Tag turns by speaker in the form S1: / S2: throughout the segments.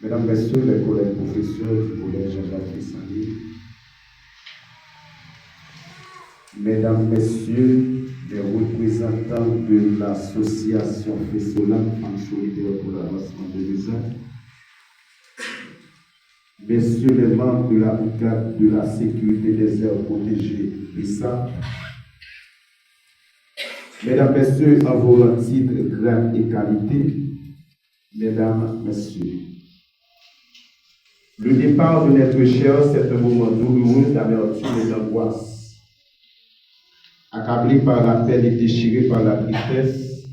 S1: Mesdames, Messieurs, les collègues professeurs du collège Jacques Sali, Mesdames, Messieurs, les représentants de l'association Fessolam, Femmes solidaires pour l'avancement de l'USAC, Messieurs les membres de la brigade de la sécurité des aires protégées, BISA, Mesdames, Messieurs, en vos titres, grades et qualités, Mesdames, Messieurs, le départ de notre cher, c'est un moment douloureux d'amertume et d'angoisse. Accablés par la peine et déchirés par la tristesse,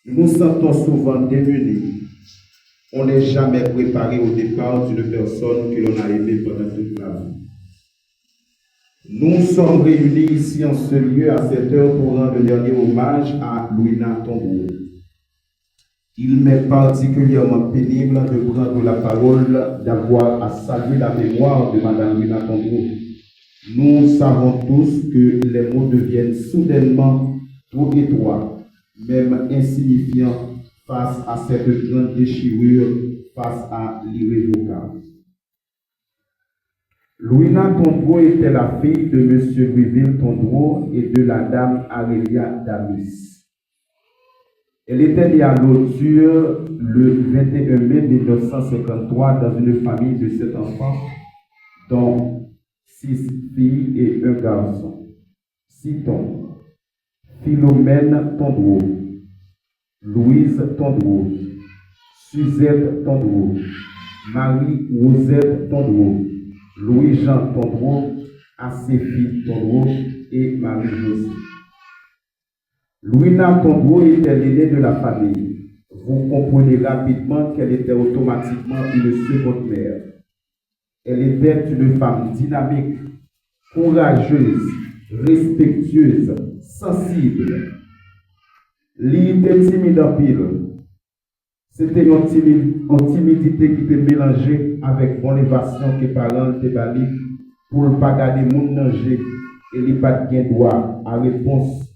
S1: nous nous sentons souvent démunis. On n'est jamais préparé au départ d'une personne que l'on a aimée pendant toute la vie. Nous sommes réunis ici en ce lieu à cette heure pour rendre le dernier hommage à Louina Tombeau. Il m'est particulièrement pénible de prendre la parole, d'avoir à saluer la mémoire de Mme Louina Tombeau. Nous savons tous que les mots deviennent soudainement trop étroits, même insignifiants, face à cette grande déchirure, face à l'irrévocable. Louina Tombeau était la fille de M. Louisville Tombeau et de la dame Aurélia Damis. Elle était née à Lauture le 21 mai 1953 dans une famille de 7 enfants, dont 6 filles et un garçon. Citons Philomène Tombeau, Louise Tombeau, Suzette Tombeau, Marie-Rosette Tombeau, Louis-Jean Tombeau, Acéphie Tombeau et Marie-Josée. Louina Tombeau était l'aînée de la famille. Vous comprenez rapidement qu'elle était automatiquement une seconde mère. Elle était une femme dynamique, courageuse, respectueuse, sensible. L'idée timide en pile. C'était une timidité qui était mélangée avec mon évasion que parents étaient bali pour ne pas garder mon danger et les pas de droit à réponse,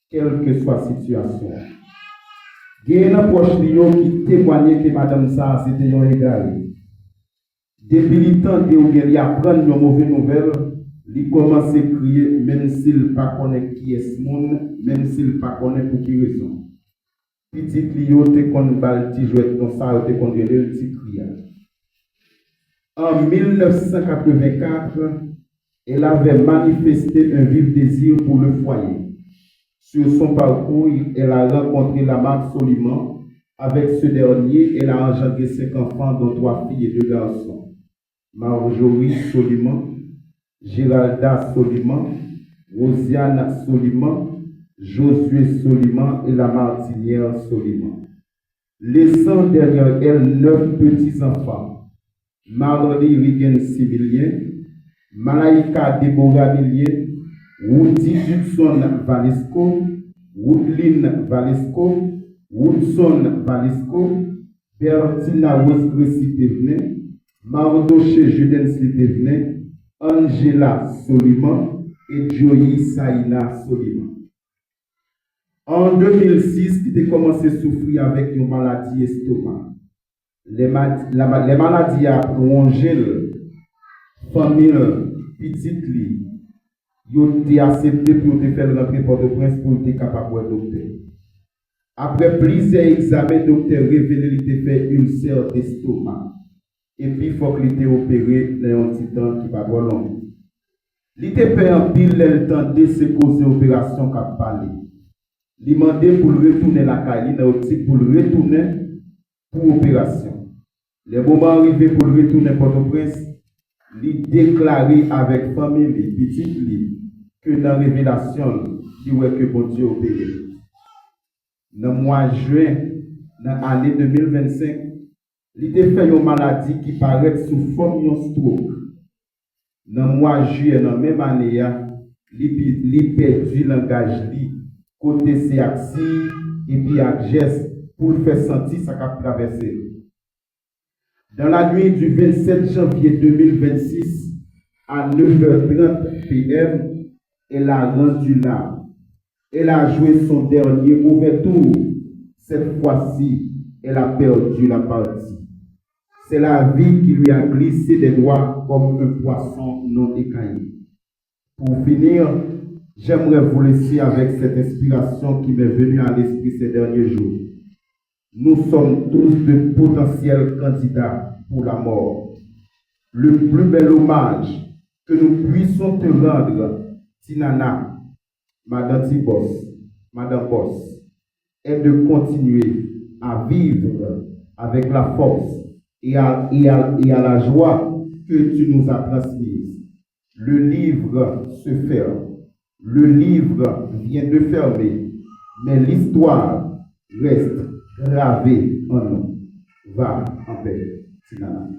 S1: quelle que soit la situation. Il y a un proche qui témoignait que Madame Sarr c'était un égal. Depuis le temps qu'il apprend une mauvaise nouvelle, il commence à crier, même s'il ne connaît pas qui est ce monde, même s'il ne connaît pas pour qui raison. Petit Clio te kon bal ti jouet non ça te kon le petit criage. En 1984, elle avait manifesté un vif désir pour le foyer. Sur son parcours, elle a rencontré Lamarck Soliman. Avec ce dernier, elle a engendré 5 enfants, dont 3 filles et 2 garçons. Marjorie Soliman, Géralda Soliman, Rosiane Soliman, Josué Soliman et la Martinière Soliman. Laissant derrière elle 9 petits-enfants. Marley Rigen Sibilien, Malaika Deborah Millier, Woody Judson Valesco, Woodlyn Valesco, Woodson Valesco, Bertina Rose-Grécy Thévenet, Mardoché Judens Thévenet, Angela Soliman et Joey Saïna Soliman. En 2006, il a commencé à souffrir avec une maladie estomac. Les maladies a prolongé la famille petite li. Il a été accepté pour te faire rentrer Port-au-Prince pour être capable de docteur. Après plusieurs examens, le docteur révélé qu'il a fait une ulcère d'estomac. Et puis, il faut qu'il ait opéré dans un petit temps qui va pas long. Il était fait en pile, elle tendait se causer opération qu'a parlé. Il demandait pour le retourner la caille, pour le retourner pour opération. Les moments arrivés pour le retourner Port-au-Prince, il déclarait avec famille, petite, que dans la révélation, il voit que bon Dieu opéré. Dans le mois de juin, dans l'année 2025, il était fait une maladie qui paraît sous forme de stroke. Dans le mois de juillet, dans la même année, il perdu le langage, côté CAXI et puis avec geste pour le faire sentir ça qu'a traversé. Dans la nuit du 27 janvier 2026, à 9h30 p.m., elle a rendu l'âme. Elle a joué son dernier mauvais tour. Cette fois-ci, elle a perdu la partie. C'est la vie qui lui a glissé des doigts comme un poisson non écaillé. Pour finir, j'aimerais vous laisser avec cette inspiration qui m'est venue à l'esprit ces derniers jours. Nous sommes tous de potentiels candidats pour la mort. Le plus bel hommage que nous puissions te rendre, Tinana, Madame Tibos, Madame Boss, est de continuer à vivre avec la force et à la joie que tu nous as transmise. Le livre se ferme. Le livre vient de fermer, mais l'histoire reste gravée en nous. Va en paix, Tinana.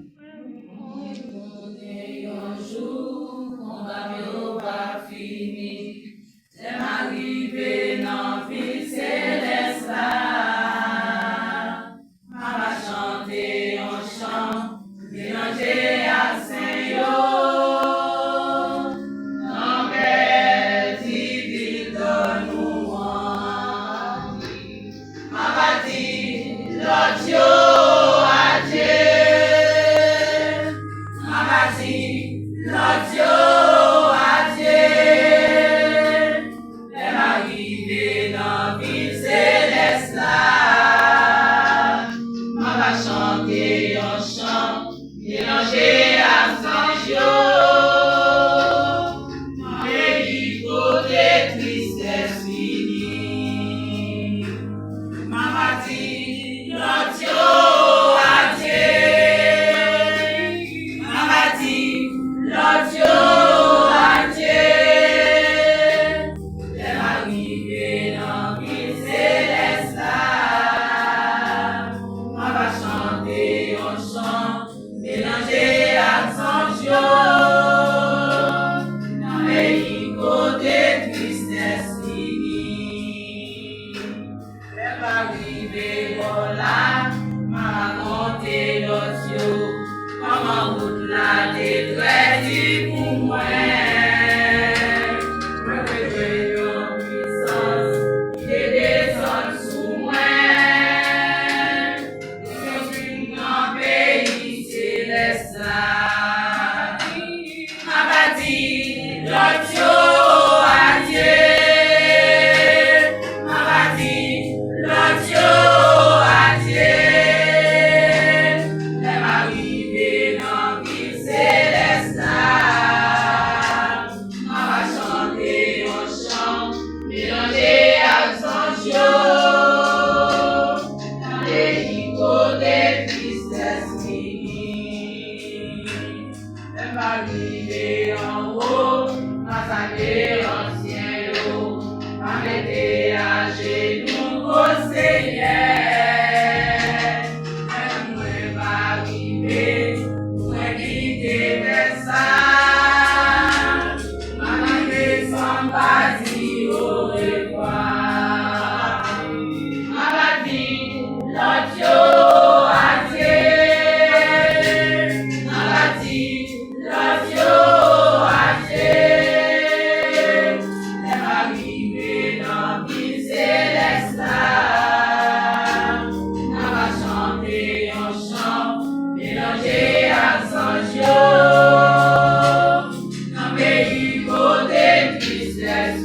S2: Yes.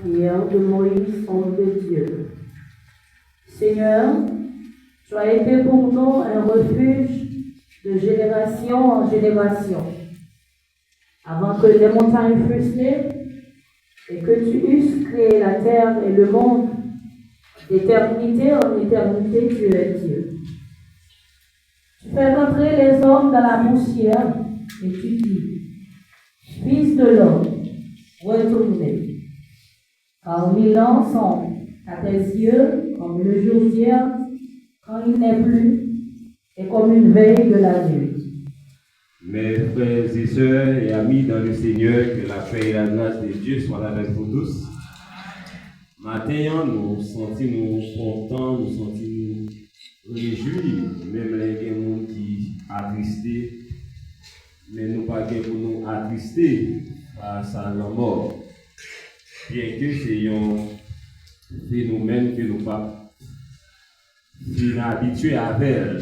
S2: Prière de Moïse, ange de Dieu. Seigneur, tu as été pour nous un refuge de génération en génération. Avant que les montagnes fussent nées et que tu eusses créé la terre et le monde, d'éternité en éternité, tu es Dieu. Tu fais rentrer les hommes dans la poussière et tu dis, Fils de l'homme, retournez. Car 1000 ans sont à tes yeux comme le jour d'hier, quand il n'est plus, et comme une veille de la nuit.
S3: Mes frères et sœurs et amis dans le Seigneur, que la paix et la grâce de Dieu soient avec vous tous. Matin, nous sentons contents, nous sentons réjouis, même les gens qui sont attristés, mais nous pas pour nous attrister face à la mort. Bien que c'est un phénomène que nous ne pas habitués à faire,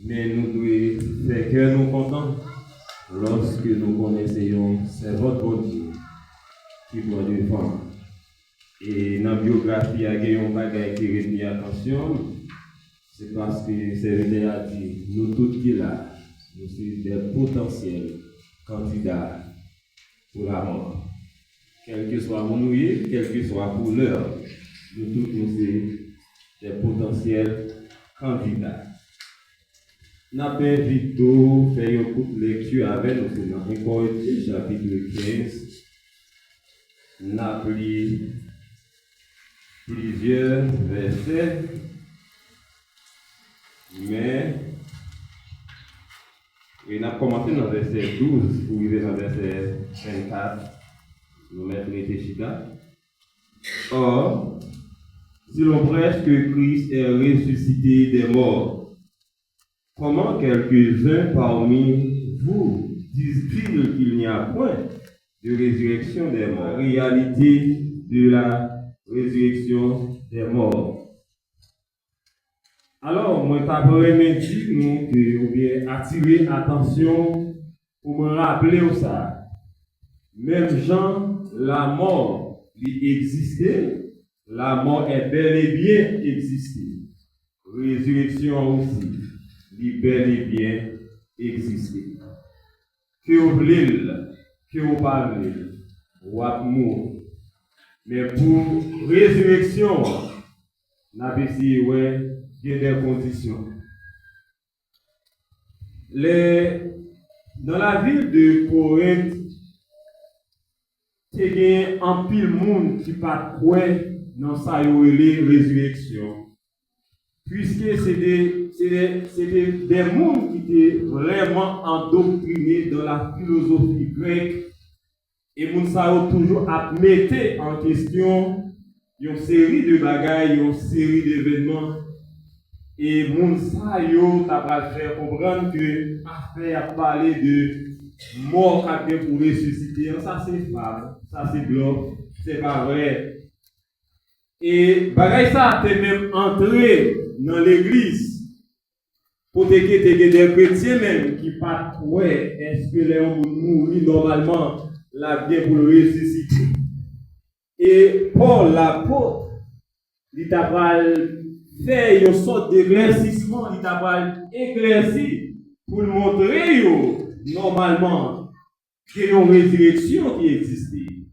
S3: mais nous devons faire que nous contents lorsque nous connaissons c'est votre bon Dieu qui doit défendre. Et dans la biographie, il y a un bagage qui retient attention, c'est parce que c'est a dit, nous tous qui là, nous sommes des potentiels candidats pour la mort. Quel que soit mon nouillet, quel que soit pour l'heure, nous tous nous sommes des potentiels candidats. Nous avons invité à faire une courte lecture avec nous, c'est dans 1 Corinthiens, chapitre 15. Nous avons pris plusieurs versets, mais on a commencé dans le verset 12 pour arriver dans le verset 24. Nous mettons les Chica. Or, si l'on prêche que Christ est ressuscité des morts, comment quelques-uns parmi vous disent-ils qu'il n'y a point de résurrection des morts? Réalité de la résurrection des morts. Alors, moi, je suis dit ou bien attirer attention pour me rappeler ça. Même Jean, la mort, il existait, la mort est bel et bien existée. Résurrection aussi, il bel et bien existé. Que vous voulez, que vous parlez, ou à mourir. Mais pour résurrection, nous avons essayé des conditions. Dans la ville de Corinthe, il y a un pile monde qui pas croire dans sa résurrection. Puisque c'est des mondes qui étaient vraiment endoctrinés dans la philosophie grecque. Et moun sa yo toujours à mettre en question une série de bagailles, une série d'événements. Et moun sa yo t'a pas fait comprendre que affaire à parler de mort pour ressusciter, ça c'est fable, ça c'est bluff, c'est pas vrai. Et bagaille ça t'es même entré dans l'église pour te des chrétiens même qui pas croire est-ce que les hommes mourir normalement la bien pour le ressusciter. Et Paul, l'apôtre, il t'a fait une sorte d'éclaircissement, il t'a éclairci pour montrer normalement qu'il y a une résurrection qui existait.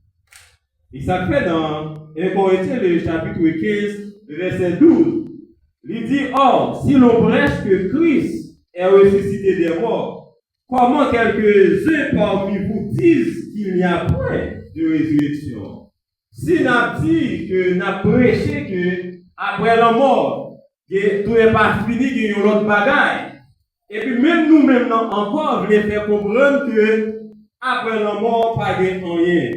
S3: Et ça fait dans 1 Corinthiens, le chapitre 15, verset 12. Il dit, or, si l'on prêche que Christ est ressuscité des morts, comment quelques-uns parmi vous disent qu'il n'y a point de résurrection? Si nous dit que nous prêché que après la mort, que tout n'est pas fini, qu'il y a une autre bagaille. Et puis même nous-mêmes encore, voulons faire comprendre que après la mort, pas de rien.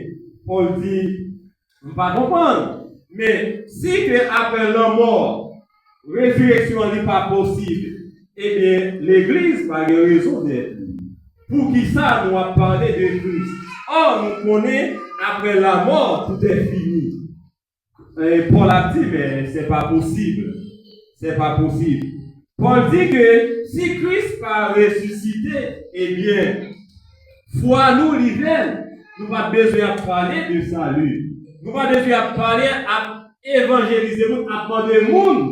S3: Paul dit, on ne pas comprendre. Mais si que après la mort, résurrection n'est pas possible, eh bien l'Église n'a pas raison d'être. Pour qui ça nous a parlé de Christ? Or, nous connaissons, après la mort, tout est fini. Et Paul a dit, mais c'est pas possible. C'est pas possible. Paul dit que si Christ pas ressuscité, eh bien, foi nous l'hiver, nous pas besoin de parler de salut. Nous pas besoin de parler à évangéliser, à demander le monde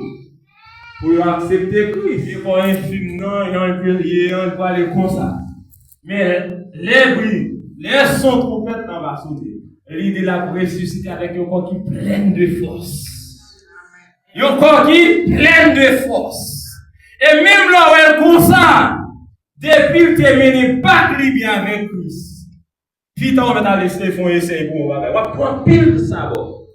S3: pour accepter Christ. Il faut un film, non, il va parler comme ça. Mais les sons trompettes dans la sonner. L'idée là pour ressusciter avec un corps qui est plein de force. Un corps qui est plein de force. Et même là où elle comme ça, depuis que tu es mené pas bien avec Christ, vite on va laisser font essayer pour on va prendre pile de ça bon.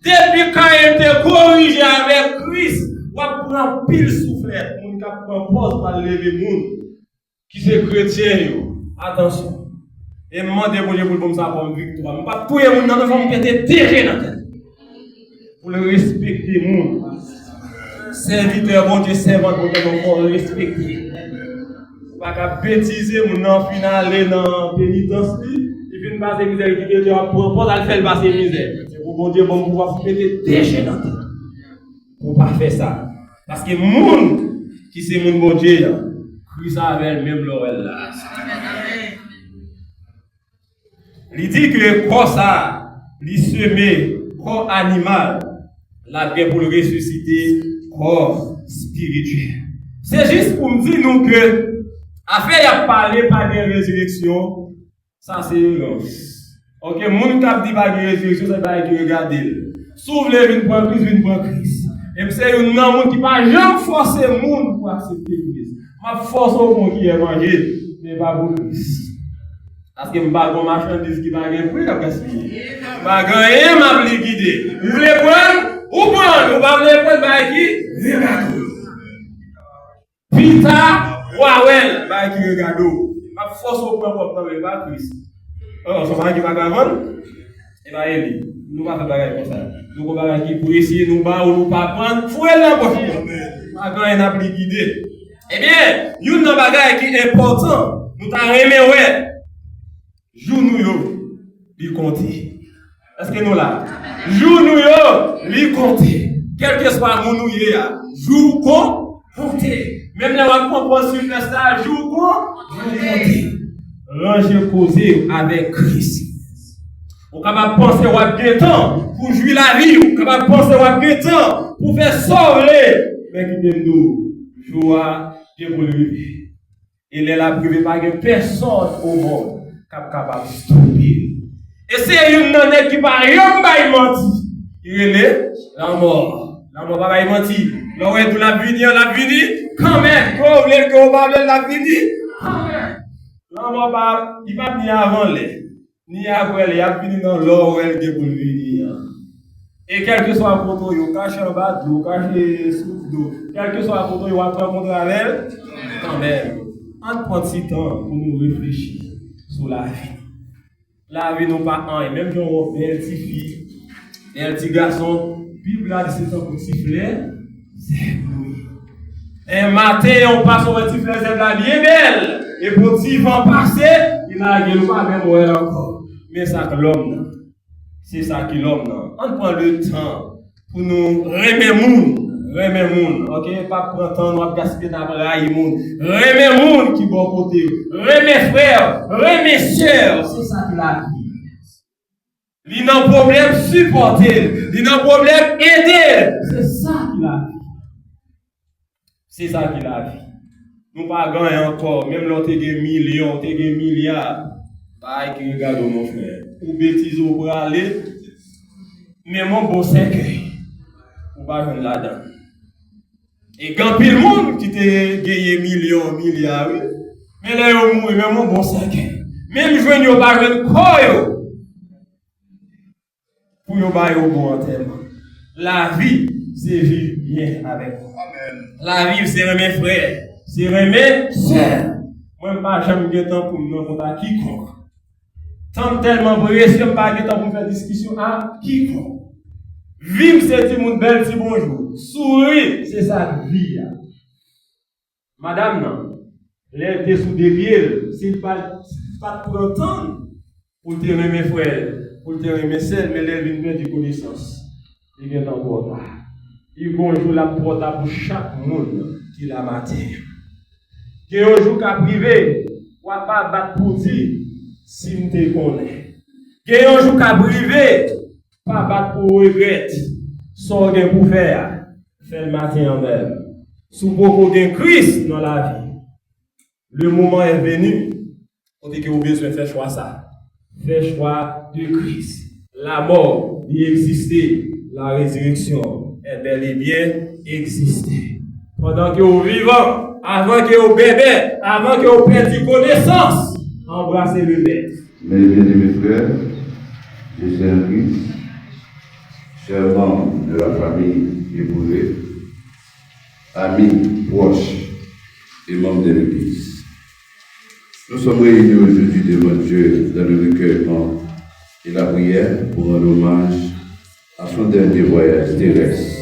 S3: Depuis quand elle te corrigé avec Christ, on va prendre pile soufflette, on va prendre pause pour lever monde qui c'est chrétien yo. Attention. Et demandez pour Dieu pour ça pour une victoire. On pas tout le monde dans nos familles péter terrain dans tête. Pour le respecter monde. Serviteur bon Dieu, servant bon Dieu, on faut le respecter. Pas qu'à bêtiser mon en finale dans pénitence, il vient passer misère qui Dieu pour pas faire passer misère. C'est pour bon Dieu bon pouvoir péter terrain dans tête. Pour pas faire ça. Parce que monde qui c'est mon bon Dieu, Christ avec même l'oreille là. Il dit que corps ça, il semé corps animal, la bien pour le ressusciter corps spirituel. C'est juste pour me dire nous que affaire y a parlé par des résurrection, ça c'est une OK, mon cap dit pas de résurrection, c'est pas qui regarder. S'ouvre une point Christ. Et c'est un monde qui pas jamais forcer monde pour accepter Christ. Ma force au monde qui est mangé, mais pas pour Christ. Parce que je ne vais pas avoir marchandise qui va gagner prix à gaspiller. Je vais gagner ma liquidité. Vous voulez prendre? Vous prenez. Vous ne voulez prendre qui? Pita, Wawel, qui regarde. Ma force au point pour ne pas Christ. Alors, ce qui va gagner, et va aller. Nous ne pouvons pas faire comme ça. Nous ne pouvons pas faire pour essayer de nous battre ou pas prendre. Il faut aller là pour nous gagner ma liquidité. Eh bien, il y a un bagage qui est important. Nous t'en remercions. Jour nous yo, li compter. Est-ce que nous là? Jour nous yo, li compter. Quel que soit mon nous y a, jour compter. Même là on comprend sur le stage, jour compter. Ranger causer avec Christ. On capable penser ou bien temps pour jouir la vie, on capable penser ou bien temps pour faire sauver. Mais qui t'aime nous, joie de pour le vivre. Il est là privé par personne au monde. Capable de stopper. Et c'est une nonnette qui va rien menti. Il est la mort. La mort va menti. Là où est la vie, quand même. Quand vous voulez que vous parlez de la vie, quand même. La mort va, il va venir avant les. Ni après, il va venir dans l'or où elle est pour venir. Et quel que soit le photo, il cache en bas d'eau, cache sous d'eau. Quel que soit le photo, il va prendre avec elle. Quand même. On prend si temps pour nous réfléchir. Sur la vie. La vie non pas un, et même si on fait un petit fille, et un petit garçon, Bible a dit c'est un petit fleur, c'est oui. Un matin, on passe au petit fleur, c'est la vie est belle, et pour petit vent passer, il a gueule pas même ouais encore. Mais ça que l'homme, c'est ça qui l'homme, on prend le temps pour nous remettre moun, ok? Pas prendre temps, nous gaspiller d'abrailler moun. Remettre moun qui bon côté. Remettre frère, remettre sœur. C'est ça qui la vie. Li nan problème supporter, li nan problème aider. C'est ça qui la vie. C'est ça qui la vie. Nous pas gagner encore, même l'on te gen millions, te gen milliards. Pas qui regarde mon frère. Ou bêtise ou pour aller. Mais mon bon cercueil. Ou pas joindre là-dedans. Et quand pile monde qui te gagné millions, milliards, oui. Mais là, ils mourent, même mon bon sac. Même je ne pas de quoi, pour ne pas au bon enterrement. La vie, c'est vivre bien avec vous. La vie, c'est remettre frère, c'est remettre sœur. Moi, je n'ai pas jamais de temps pour me rencontrer à quiconque. Tant tellement pressé, je n'ai pas de temps pour faire discussion à quiconque. Vive c'est un bel petit bonjour. Sourire, c'est ça vie. Madame, non. Lève tes sous des pieds, c'est pas pour entendre. Pour te remettre frère, pour te remettre celle, mais lève une belle connaissance. Il vient encore tard. Il va jouer la porte pour chaque monde qui la matin. Il y a un jour qu'à privé, ou pas battre pour dire, si nous te connaissons. Il y a un jour qu'à privé, pas battre pour regret, sans gain pour faire, faire le matin en même. Sous beaucoup de Christ dans la vie. Le moment est venu, on dit que vous besoin de faire choix ça. Faire choix de Christ. La mort, il existait, la résurrection est bel et bien existée. pendant que vous vivant, avant que vous bébé, avant que vous perdiez connaissance, embrassez le Maître.
S4: Mes bien-aimés frères, je suis un Christ, chers membres de la famille épousée, amis proches et membres de l'Église. Nous sommes réunis aujourd'hui devant Dieu dans le recueillement et la prière pour rendre hommage à son dernier voyage terrestre,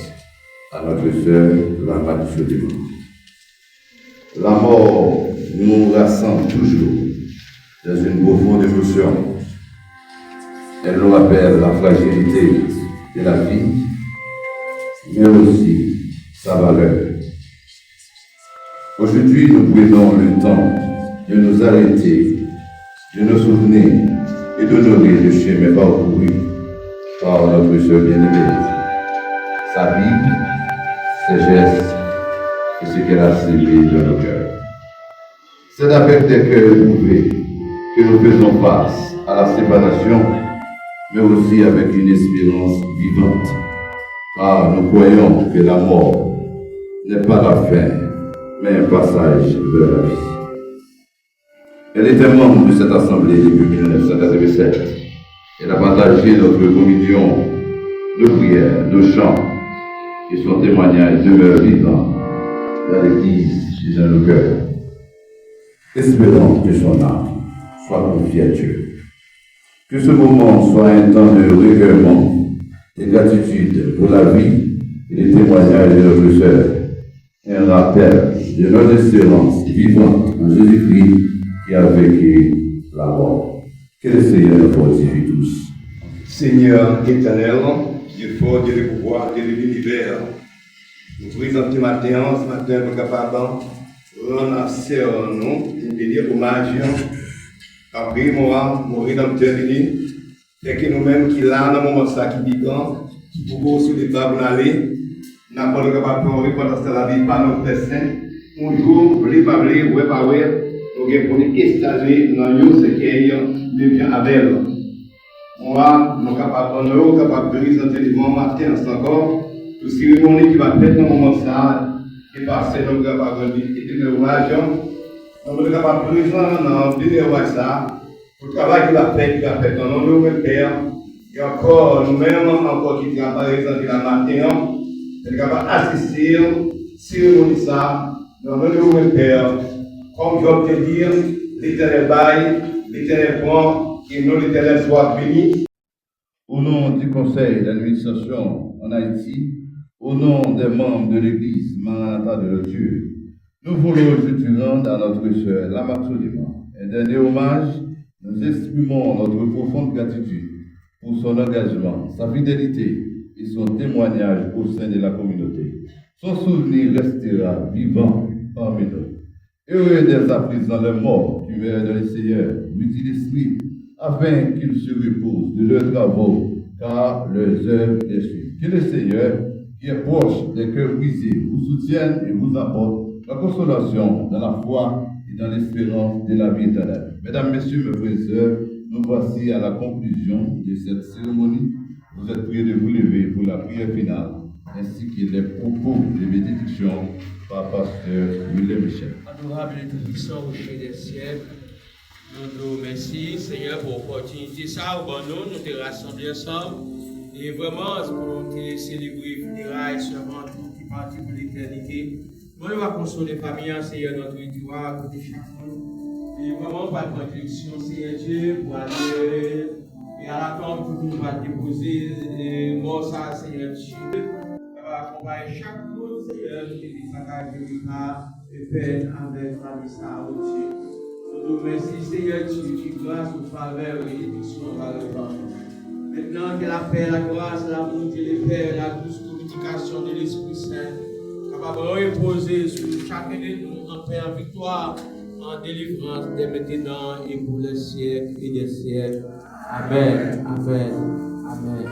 S4: à notre sœur, la Mathieu. La mort nous rassemble toujours dans une profonde émotion. Elle nous rappelle la fragilité de la vie, mais aussi sa valeur. Aujourd'hui, nous prenons le temps de nous arrêter, de nous souvenir et d'honorer le chemin parcouru par notre sœur bien-aimée. Sa vie, ses gestes et ce qu'elle a sémé dans nos cœurs. C'est avec des cœurs ouverts que nous faisons face à la séparation, mais aussi avec une espérance vivante, car nous croyons que la mort n'est pas la fin, mais un passage vers la vie. Elle était membre de cette assemblée depuis 1987. Elle a partagé notre communion, nos prières, nos chants, et son témoignage demeure vivant dans l'Église et dans nos cœurs. Espérons que son âme soit confiée à Dieu. Que ce moment soit un temps de recueillement et de gratitude pour la vie et les témoignages de notre sœur. Un rappel de notre espérance vivante en Jésus-Christ qui a vécu la mort. Que le Seigneur nous fortifie tous.
S5: Seigneur éternel, Dieu fort, Dieu de pouvoir, Dieu de l'univers, nous présentons ce matin, nous sommes capables de rendre à sœur nous, de bénir hommage après mon rédempteur venu, et que nous-mêmes qui là dans le moment ça qui vivant, qui pouvons sur les bas pour aller, n'a pas le capable de répondre à la vie par notre destin, un jour, blé par blé, ouais par ouais, nous avons éstagé dans nous ce qui devient avec. Moi, nous sommes capables de présenter le bon matin encore, toute cérémonie qui va faire dans le moment ça, et passer nous sommes capables de dire hommage. Nous sommes capables de présenter dans le dernier ça, pour le travail qu'il a fait dans le nom de Père, et encore nous-mêmes, encore qui travaillent dans la matin, nous sommes capables d'assister à la cérémonie ça, dans le nom de Père. Comme je peux te dire, l'Éternel baille, l'Éternel prend, et nous l'Éternel soit béni.
S4: Au nom du Conseil d'administration en Haïti, au nom des membres de l'Église Maranatha de Dieu, nous voulons aujourd'hui rendre à notre sœur Lama Soliman un dernier hommage. Nous exprimons notre profonde gratitude pour son engagement, sa fidélité et son témoignage au sein de la communauté. Son souvenir restera vivant parmi nous. Heureux d'être à présent les morts qui meurent dans le Seigneur, mutis d'esprit, afin qu'ils se reposent de leurs travaux, car leurs œuvres les suivent. Que le Seigneur, qui est proche des cœurs brisés, vous soutienne et vous apporte la consolation dans la foi et dans l'espérance de la vie éternelle. Mesdames, Messieurs, mes frères et sœurs, nous voici à la conclusion de cette cérémonie. Vous êtes priés de vous lever pour la prière finale, ainsi que les propos de bénédiction par pasteur William Michel.
S6: Adorable et tout-puissant, rocher des siècles, nous nous remercions, Seigneur, pour l'opportunité ça, nous te rassembler ensemble. Et vraiment, pour te célébrer les funérailles seulement tout qui partit pour l'éternité. Nous allons consoler les familles, Seigneur, notre victoire, à côté de chaque monde. Et vraiment, par contradiction, Seigneur Dieu, pour aller et à la tombe, pour nous va déposer les morts, ça, Seigneur Dieu. Ça va accompagner chaque monde, Seigneur, qui est des sacrifices et fait avec la ça, oh Dieu. Nous nous remercions, Seigneur Dieu, qui grâce aux faveurs et bénédictions va répandre. Maintenant que la paix, la grâce, l'amour de l'Épée, la douce communication de l'Esprit Saint, capable de reposer sur chacun de nous en paix, en victoire, en délivrance, dès maintenant et pour les siècles et des siècles. Amen. Amen. Amen.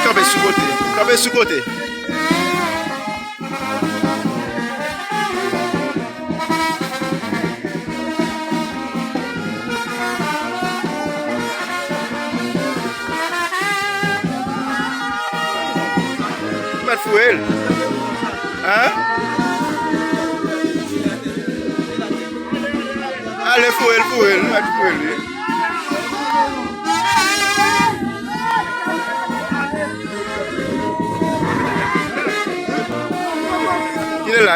S7: Camper sous côté. Mettre fouelle. Hein? Allez, fouelle, mettre fouelle.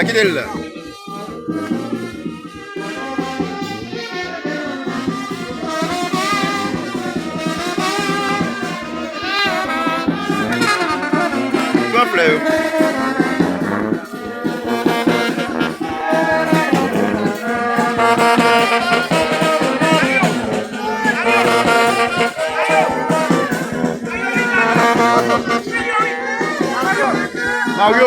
S7: Qui est là? Toi, plaît. Mario.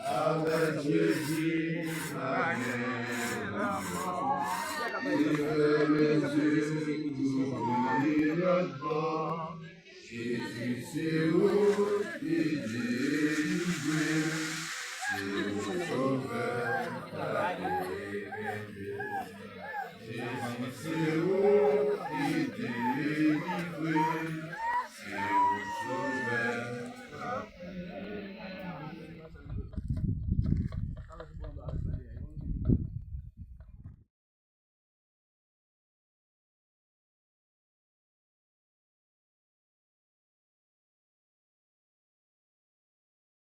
S4: Avec Jésus, la Jésus, c'est où